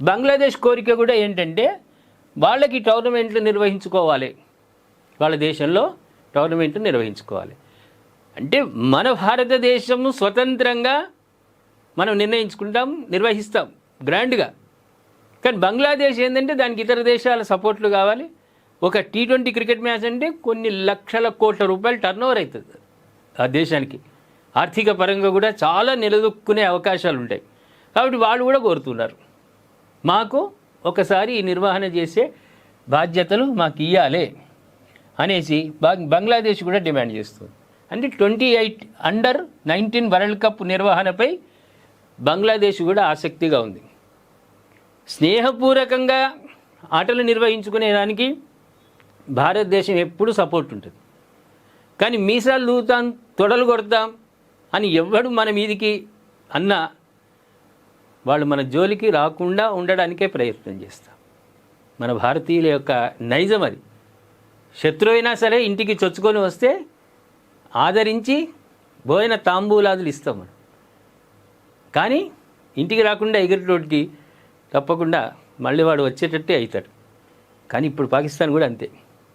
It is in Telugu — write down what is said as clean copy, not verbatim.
బంగ్లాదేశ్ కోరిక కూడా ఏంటంటే వాళ్ళకి టోర్నమెంట్లు నిర్వహించుకోవాలి, వాళ్ళ దేశంలో టోర్నమెంట్లు నిర్వహించుకోవాలి. అంటే మన భారతదేశము స్వతంత్రంగా మనం నిర్ణయించుకుంటాం, నిర్వహిస్తాం గ్రాండ్గా. కానీ బంగ్లాదేశ్ ఏంటంటే దానికి ఇతర దేశాల సపోర్ట్లు కావాలి. ఒక T20 క్రికెట్ మ్యాచ్ అంటే కొన్ని లక్షల కోట్ల రూపాయలు టర్నోవర్ అవుతుంది ఆ దేశానికి. ఆర్థిక పరంగా కూడా చాలా నిలదొక్కునే అవకాశాలు ఉంటాయి. కాబట్టి వాళ్ళు కూడా కోరుతున్నారు, మాకు ఒకసారి ఈ నిర్వహణ చేసే బాధ్యతలు మాకు ఇవ్వాలి అనేసి బంగ్లాదేశ్ కూడా డిమాండ్ చేస్తుంది. అంటే 28 అండర్-19 వరల్డ్ కప్ నిర్వహణపై బంగ్లాదేశ్ కూడా ఆసక్తిగా ఉంది. స్నేహపూర్వకంగా ఆటలు నిర్వహించుకునేదానికి భారతదేశం ఎప్పుడు సపోర్ట్ ఉంటుంది. కానీ మీసాలు లూతాం, తొడలు కొడతాం అని ఎవ్వడు మన మీదికి అన్నా వాళ్ళు మన జోలికి రాకుండా ఉండడానికే ప్రయత్నం చేస్తాం. మన భారతీయుల యొక్క నైజం అది. శత్రువు అయినా సరే ఇంటికి చొచ్చుకొని వస్తే ఆదరించి భోజన తాంబూలాదులు ఇస్తాం మనం. కానీ ఇంటికి రాకుండా ఎగిరిటోటికి తప్పకుండా మళ్ళీ వాడు వచ్చేటట్టే అవుతాడు. కానీ ఇప్పుడు పాకిస్తాన్ కూడా అంతే.